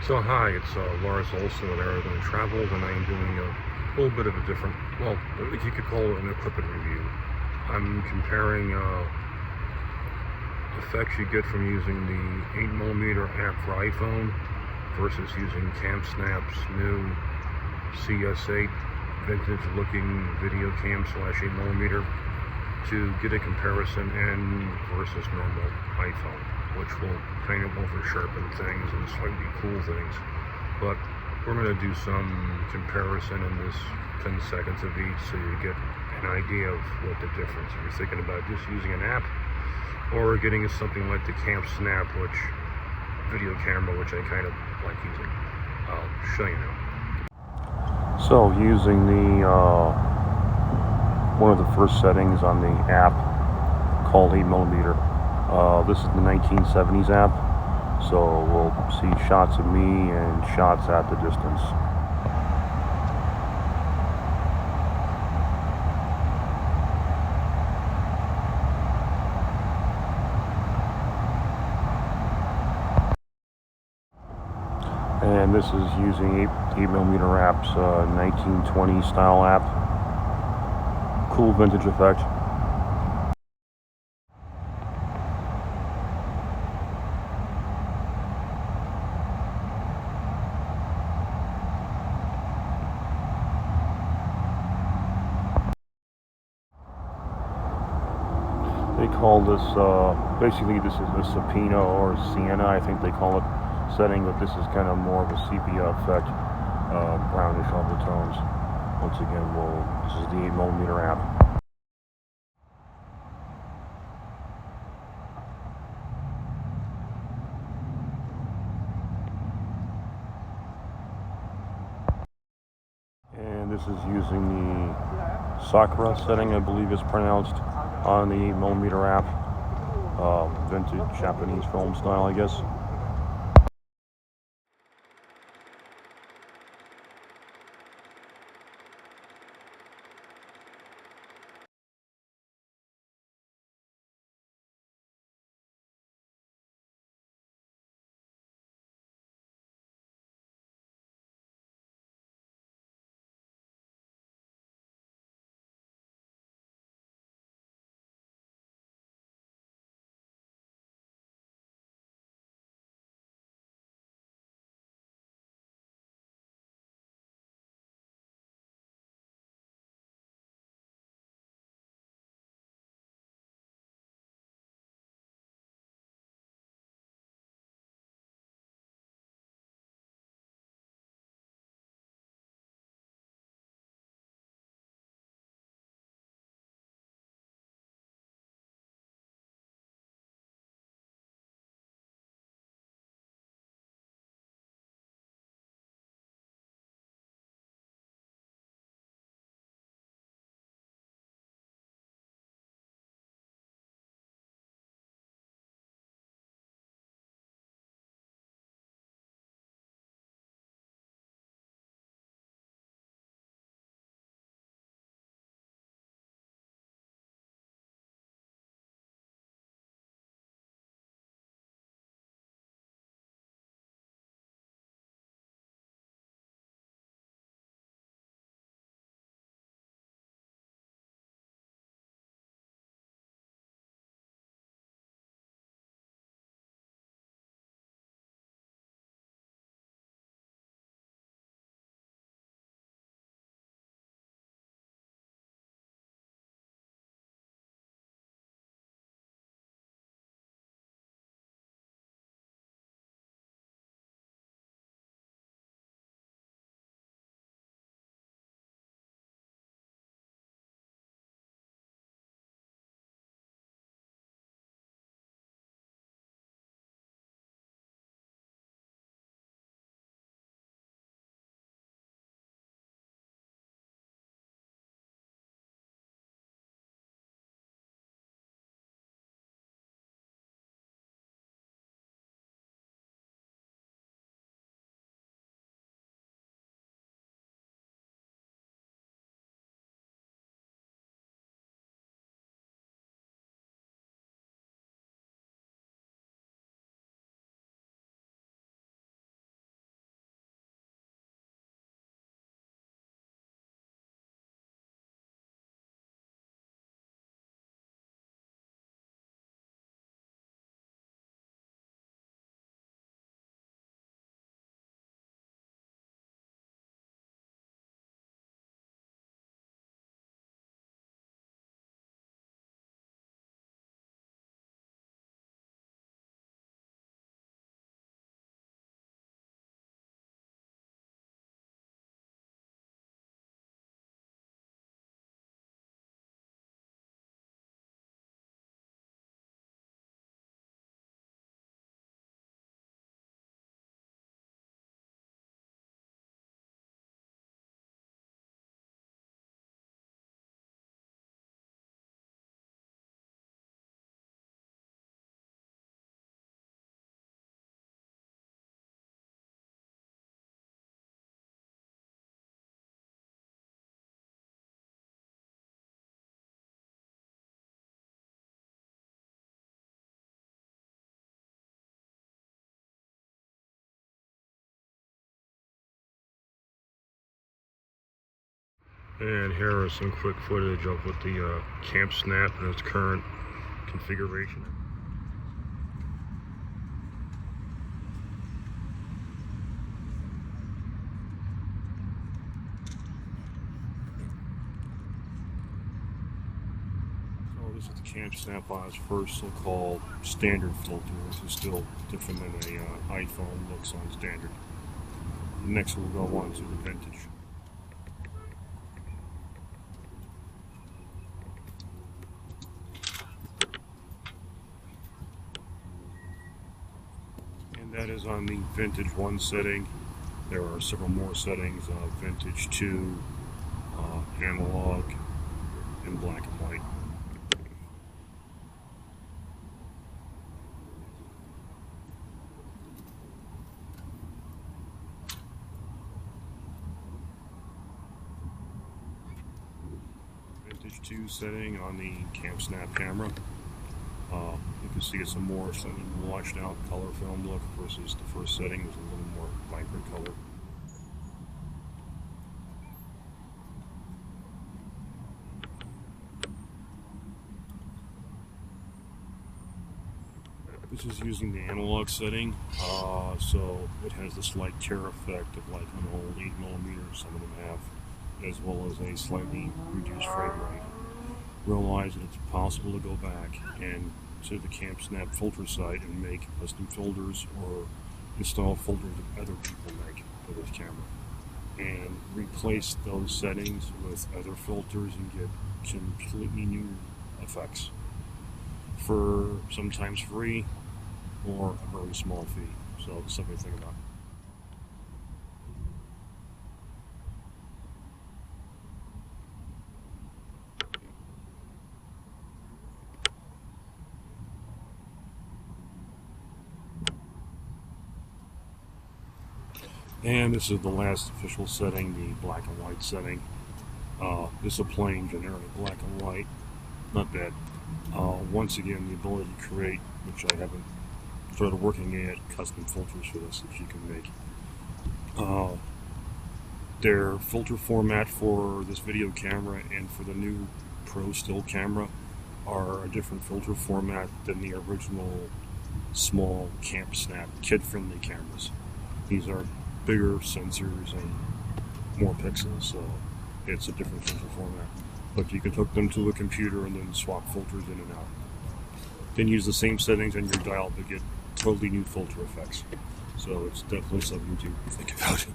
So hi, it's Lars Olson with Aragon Travels, and I am doing a little bit of a different, well, if you could call it an equipment review. I'm comparing effects you get from using the 8mm app for iPhone versus using campsnap's new CS8 vintage looking video cam slash 8mm to get a comparison and versus normal iPhone, which will kind of over sharpen things and slightly cool things. But we're going to do some comparison in this 10 seconds of each so you get an idea of what the difference if you're thinking about just using an app or getting something like the campsnap, which video camera, which I kind of like using. I'll show you now. So using the one of the first settings on the app called 8mm. This is the 1970s app, so we'll see shots of me and shots at the distance. And this is using 8mm app's 1920 style app. Cool vintage effect. They call this, basically this is a Sapina or Sienna, I think they call it, setting, but this is kind of more of a sepia effect, brownish overtones. Once again, this is the 8mm app. And this is using the Sakura setting, I believe is pronounced, on the 8mm app. Vintage Japanese film style, I guess. And here is some quick footage of what the campsnap in its current configuration. So this is the campsnap on its first so-called standard filter. This is still different than an iPhone looks on standard. Next we'll go on to the vintage. That is on the vintage 1 setting. There are several more settings: vintage 2, analog, and black and white. Vintage 2 setting on the campsnap camera. You can see it's a more washed out color film look versus the first setting was a little more vibrant color. This is using the analog setting, so it has the slight tear effect of like an old 8mm, some of them have, as well as a slightly reduced frame rate. Realize that it's possible to go back and to the campsnap filter site and make custom filters or install filters that other people make for this camera and replace those settings with other filters and get completely new effects for sometimes free or a very small fee. So something to think about. And this is the last official setting, the black and white setting. This is a plain generic black and white, not bad. Once again, the ability to create, which I haven't started working at, custom filters for this that you can make. Their filter format for this video camera and for the new Pro still camera are a different filter format than the original small campsnap kid-friendly cameras. These are bigger sensors and more pixels, so it's a different filter format. But you can hook them to a computer and then swap filters in and out. Then use the same settings on your dial to get totally new filter effects. So it's definitely something to think about.